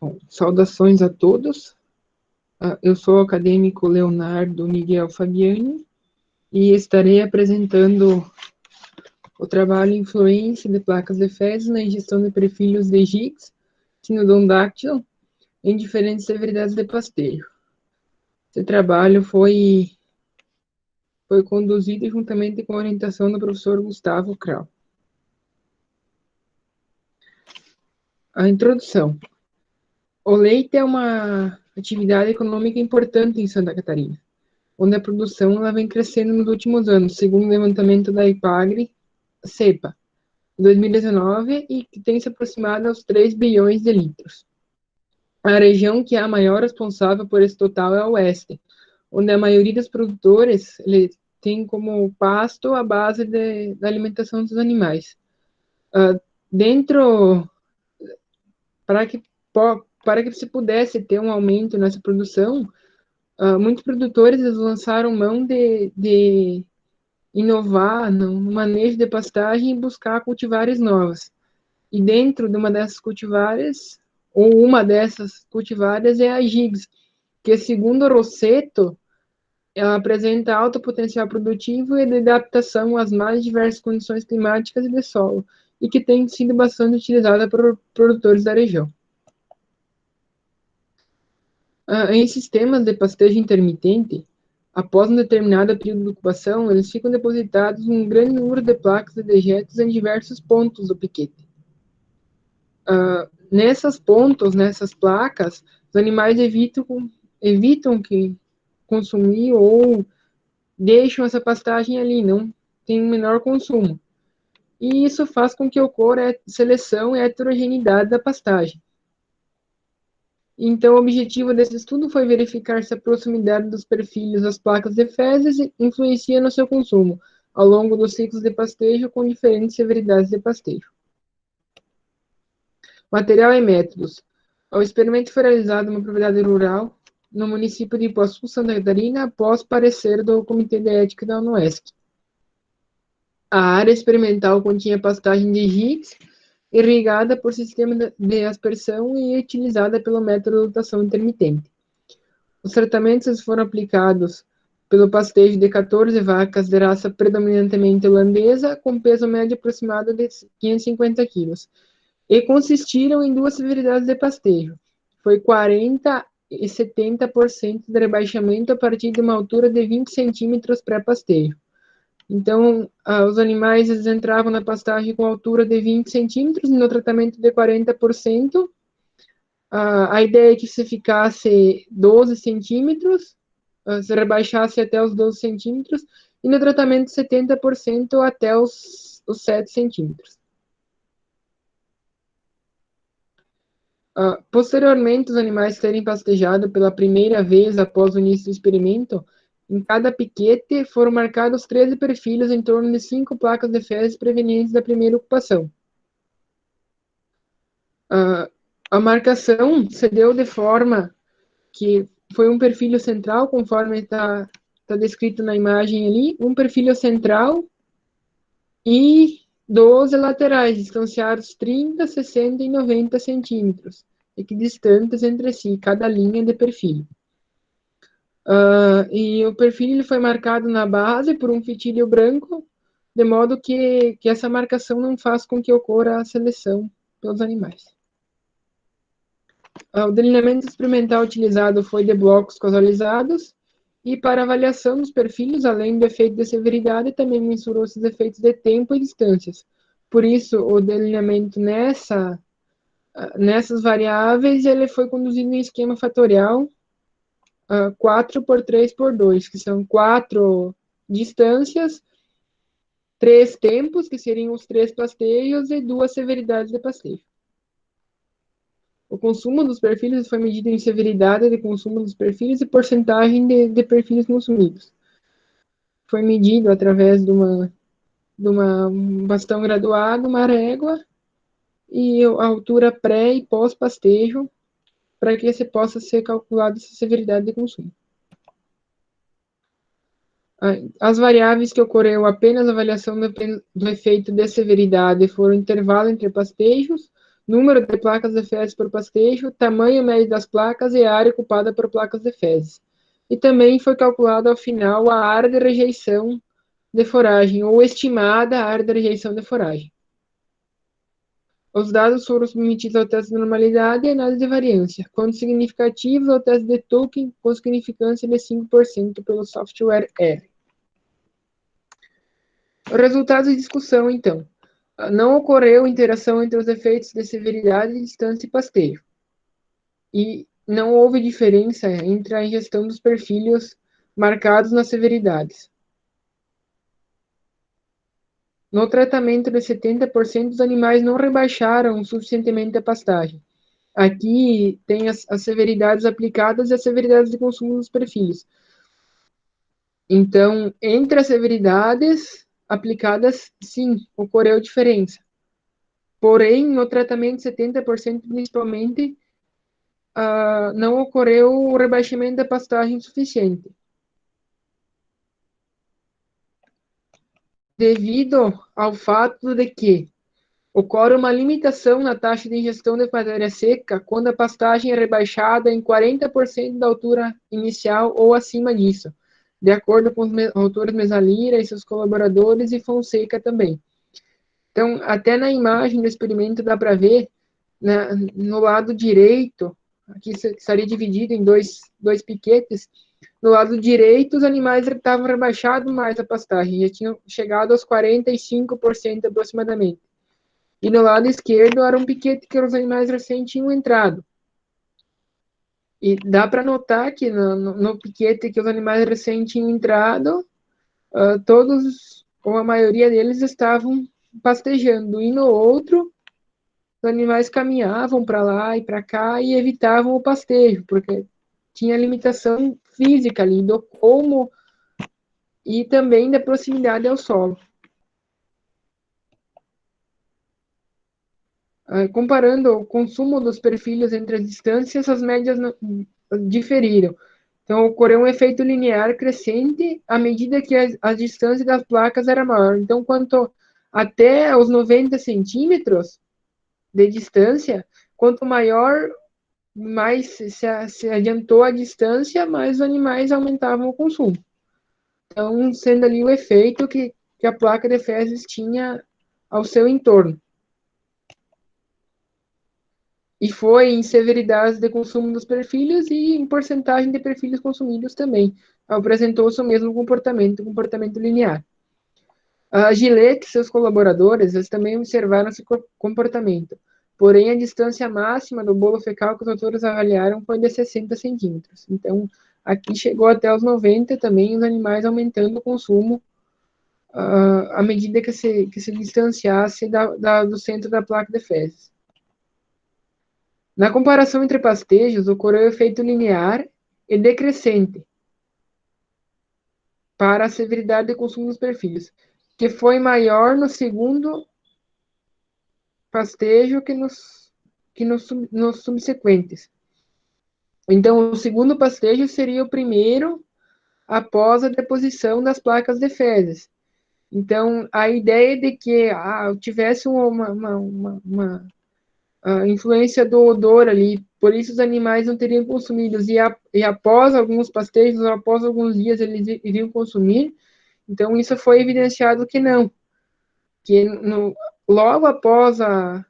Bom, saudações a todos. Eu sou o acadêmico Leonardo Miguel Fabiani e estarei apresentando o trabalho Influência de placas de fezes na ingestão de perfilhos de GIGS, Cynodondáctylon, em diferentes severidades de pastejo. Esse trabalho foi conduzido juntamente com a orientação do professor Gustavo Krau. A introdução. O leite é uma atividade econômica importante em Santa Catarina, onde a produção ela vem crescendo nos últimos anos, segundo o levantamento da IPAGRE-CEPA, 2019, e que tem se aproximado aos 3 bilhões de litros. A região que é a maior responsável por esse total é a Oeste, onde a maioria dos produtores tem como pasto a base da alimentação dos animais. Para que se pudesse ter um aumento nessa produção, muitos produtores lançaram mão de inovar no manejo de pastagem e buscar cultivares novas. E dentro de uma dessas cultivares é a GIGS, que segundo o Rossetto, ela apresenta alto potencial produtivo e de adaptação às mais diversas condições climáticas e de solo, e que tem sido bastante utilizada por produtores da região. Em sistemas de pastejo intermitente, após um determinado período de ocupação, eles ficam depositados um grande número de placas de dejetos em diversos pontos do piquete. Nessas placas, os animais evitam que consumir ou deixam essa pastagem ali, não tem um menor consumo. E isso faz com que ocorra a seleção e a heterogeneidade da pastagem. Então, o objetivo desse estudo foi verificar se a proximidade dos perfilhos às placas de fezes influencia no seu consumo, ao longo dos ciclos de pastejo com diferentes severidades de pastejo. Material e métodos. O experimento foi realizado em uma propriedade rural, no município de Ipuaçu, Santa Catarina, após parecer do Comitê de Ética da UNOESC. A área experimental continha pastagem de GIGS, irrigada por sistema de aspersão e utilizada pelo método de rotação intermitente. Os tratamentos foram aplicados pelo pastejo de 14 vacas de raça predominantemente holandesa, com peso médio aproximado de 550 quilos, e consistiram em duas severidades de pastejo. Foi 40% e 70% de rebaixamento a partir de uma altura de 20 centímetros pré-pastejo. Então, os animais eles entravam na pastagem com altura de 20 centímetros, no tratamento de 40%. A ideia é que se ficasse 12 centímetros, se rebaixasse até os 12 centímetros, e no tratamento 70% até os 7 centímetros. Posteriormente, os animais terem pastejado pela primeira vez após o início do experimento, em cada piquete foram marcados 13 perfilhos em torno de 5 placas de fezes provenientes da primeira ocupação. A marcação se deu de forma que foi um perfilho central, conforme está descrito na imagem ali, um perfilho central e 12 laterais, distanciados 30, 60 e 90 centímetros, equidistantes entre si, cada linha de perfil. E o perfil ele foi marcado na base por um fitilho branco, de modo que essa marcação não faz com que ocorra a seleção pelos animais. O delineamento experimental utilizado foi de blocos causalizados, e para avaliação dos perfis, além do efeito de severidade, também mensurou esses efeitos de tempo e distâncias. Por isso, o delineamento nessas variáveis, ele foi conduzido em esquema fatorial 4 por 3 por 2, que são 4 distâncias, 3 tempos, que seriam os 3 pasteios, e 2 severidades de pasteio. O consumo dos perfis foi medido em severidade de consumo dos perfis e porcentagem de perfis consumidos. Foi medido através de um bastão graduado, uma régua, e a altura pré e pós-pastejo, para que se possa ser calculada essa severidade de consumo. As variáveis que ocorreu apenas a avaliação do efeito de severidade foram o intervalo entre pastejos, número de placas de fezes por pastejo, tamanho médio das placas e área ocupada por placas de fezes. E também foi calculado ao final a área de rejeição de foragem, ou estimada área de rejeição de foragem. Os dados foram submetidos ao teste de normalidade e análise de variância, quando significativos ao teste de Tolkien com significância de 5% pelo software R. O resultado de discussão, então. Não ocorreu interação entre os efeitos de severidade, distância e pastejo. E não houve diferença entre a ingestão dos perfilhos marcados nas severidades. No tratamento de 70%, os animais não rebaixaram suficientemente a pastagem. Aqui tem as severidades aplicadas e as severidades de consumo dos perfilhos. Então, entre as severidades aplicadas, sim, ocorreu diferença. Porém, no tratamento 70%, principalmente, não ocorreu o rebaixamento da pastagem suficiente. Devido ao fato de que ocorre uma limitação na taxa de ingestão de matéria seca quando a pastagem é rebaixada em 40% da altura inicial ou acima disso, de acordo com os autores Mesalira e seus colaboradores e Fonseca também. Então, até na imagem do experimento dá para ver, né, no lado direito, aqui estaria dividido em dois piquetes, no lado direito os animais estavam rebaixados mais a pastagem, já tinham chegado aos 45% aproximadamente. E no lado esquerdo era um piquete que os animais recém tinham entrado. E dá para notar que no piquete que os animais recém tinham entrado, todos, ou a maioria deles, estavam pastejando. E no outro, os animais caminhavam para lá e para cá e evitavam o pastejo, porque tinha limitação física ali do como e também da proximidade ao solo. Comparando o consumo dos perfilhos entre as distâncias, as médias diferiram. Então, ocorreu um efeito linear crescente à medida que a distância das placas era maior. Então, quanto até os 90 centímetros de distância, quanto maior, mais se adiantou a distância, mais os animais aumentavam o consumo. Então, sendo ali o efeito que a placa de fezes tinha ao seu entorno. E foi em severidade de consumo dos perfilhos e em porcentagem de perfilhos consumidos também. Apresentou-se o mesmo comportamento linear. A Gillette e seus colaboradores, eles também observaram esse comportamento. Porém, a distância máxima do bolo fecal que os autores avaliaram foi de 60 centímetros. Então, aqui chegou até os 90 também, os animais aumentando o consumo à medida que se distanciasse do centro da placa de fezes. Na comparação entre pastejos, ocorreu efeito linear e decrescente para a severidade de consumo dos perfilhos, que foi maior no segundo pastejo que nos subsequentes. Então, o segundo pastejo seria o primeiro após a deposição das placas de fezes. Então, a ideia de que tivesse uma influência do odor ali, por isso os animais não teriam consumidos, e após alguns pastejos, após alguns dias, eles iriam consumir, então isso foi evidenciado que não, que logo após a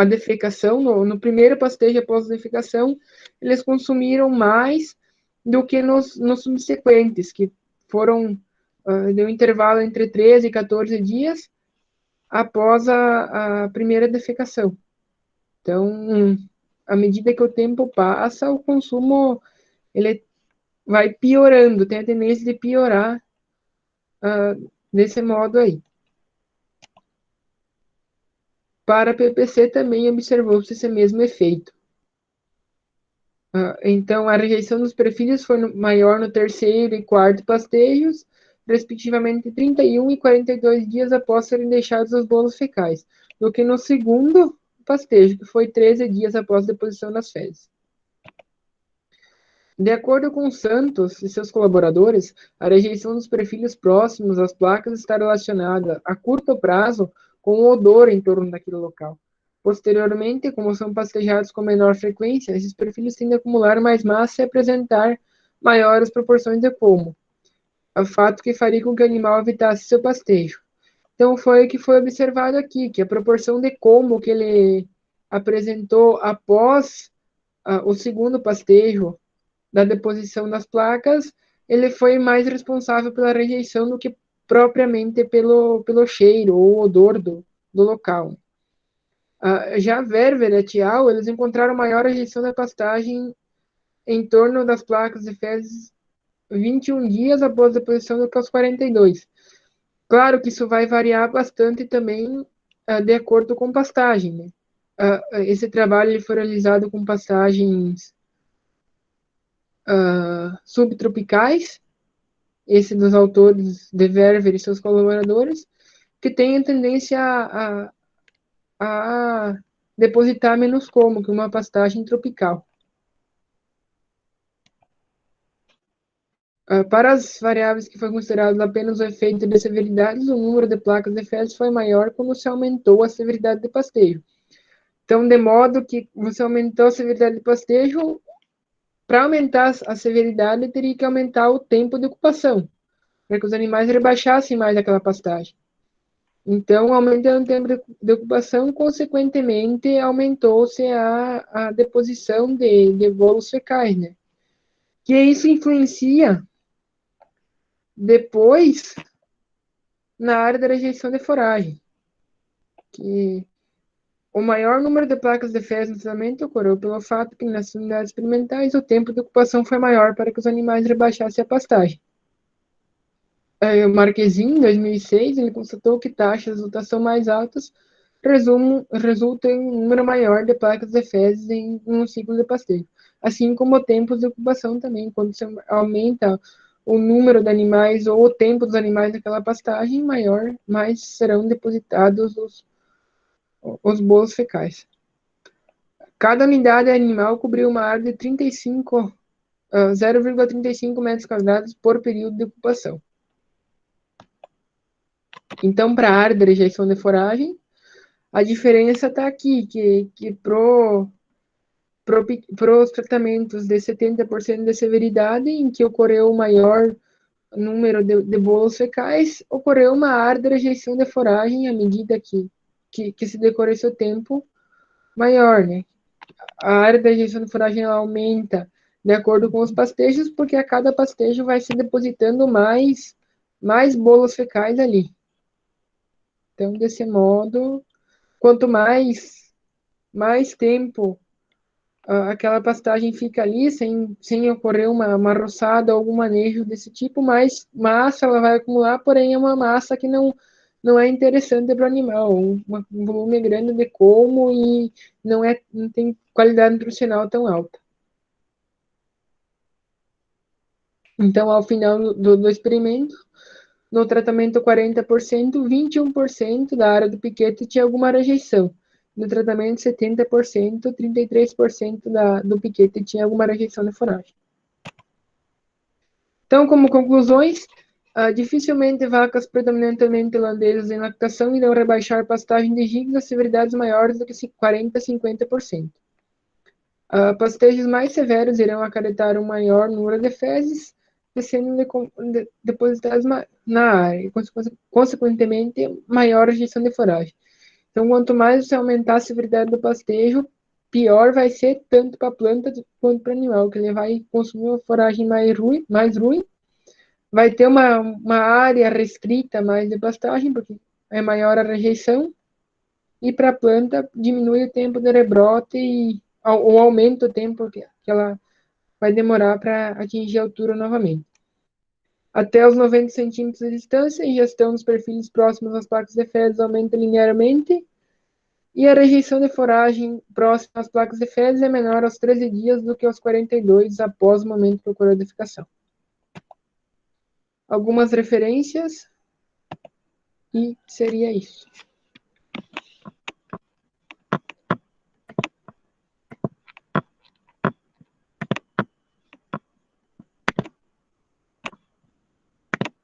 defecação, no primeiro pastejo após a defecação, eles consumiram mais do que nos subsequentes, que foram de um intervalo entre 13 e 14 dias após a primeira defecação. Então, à medida que o tempo passa, o consumo ele vai piorando, tem a tendência de piorar desse modo aí. Para a PPC também observou-se esse mesmo efeito. Então, a rejeição dos perfilhos foi maior no terceiro e quarto pastejos, respectivamente 31 e 42 dias após serem deixados os bolos fecais, do que no segundo pastejo, que foi 13 dias após a deposição das fezes. De acordo com Santos e seus colaboradores, a rejeição dos perfilhos próximos às placas está relacionada, a curto prazo, com o odor em torno daquele local. Posteriormente, como são pastejados com menor frequência, esses perfis tendem a acumular mais massa e apresentar maiores proporções de como, o fato que faria com que o animal evitasse seu pastejo. Então, foi o que foi observado aqui, que a proporção de como que ele apresentou após o segundo pastejo da deposição das placas, ele foi mais responsável pela rejeição do que propriamente pelo cheiro ou odor do local. Já Verver et al., eles encontraram maior rejeição da pastagem em torno das placas de fezes 21 dias após a deposição do que aos 42. Claro que isso vai variar bastante também de acordo com pastagem, né? Esse trabalho ele foi realizado com pastagens subtropicais, esse dos autores de Verver e seus colaboradores, que tem a tendência a depositar menos como que uma pastagem tropical. Para as variáveis que foi considerado apenas o efeito de severidade, o número de placas de fezes foi maior quando se aumentou a severidade de pastejo. Então, de modo que você aumentou a severidade de pastejo, para aumentar a severidade, teria que aumentar o tempo de ocupação, para que os animais rebaixassem mais aquela pastagem. Então, aumentando o tempo de ocupação, consequentemente, aumentou-se a deposição de bolos fecais, né? Que isso influencia depois na área da rejeição de foragem, que o maior número de placas de fezes no treinamento ocorreu pelo fato que nas unidades experimentais o tempo de ocupação foi maior para que os animais rebaixassem a pastagem. O Marquezin, em 2006, ele constatou que taxas de rotação mais altas resultam em um número maior de placas de fezes em um ciclo de pastejo, assim como tempos de ocupação também. Quando se aumenta o número de animais ou o tempo dos animais naquela pastagem, mais serão depositados os bolos fecais. Cada unidade animal cobriu uma área de 0,35 metros quadrados por período de ocupação. Então, para a área de rejeição de foragem, a diferença está aqui, que para os tratamentos de 70% de severidade, em que ocorreu o maior número de bolos fecais, ocorreu uma área de rejeição de foragem à medida que se decorre seu tempo maior, né? A área da rejeição de foragem ela aumenta de acordo com os pastejos, porque a cada pastejo vai se depositando mais bolos fecais ali. Então, desse modo, quanto mais tempo aquela pastagem fica ali, sem ocorrer uma roçada ou algum manejo desse tipo, mais massa ela vai acumular, porém é uma massa que não é interessante para o animal, um volume grande de como e não tem qualidade nutricional tão alta. Então, ao final do experimento, no tratamento 40%, 21% da área do piquete tinha alguma rejeição. No tratamento 70%, 33% do piquete tinha alguma rejeição de foragem. Então, como conclusões, dificilmente vacas predominantemente holandesas em lactação irão rebaixar pastagem de gigas a severidades maiores do que 40% a 50%. Pastejos mais severos irão acarretar um maior número de fezes, sendo depositadas na área, e, consequentemente, maior rejeição de foragem. Então, quanto mais você aumentar a severidade do pastejo, pior vai ser tanto para a planta quanto para o animal, que ele vai consumir uma foragem mais ruim, vai ter uma área restrita mais de pastagem, porque é maior a rejeição, e para a planta diminui o tempo de rebrote ou aumenta o tempo que ela vai demorar para atingir a altura novamente. Até os 90 centímetros de distância, a ingestão dos perfis próximos às placas de fezes aumenta linearmente, e a rejeição de foragem próxima às placas de fezes é menor aos 13 dias do que aos 42 após o momento de clorificação. Algumas referências, e seria isso.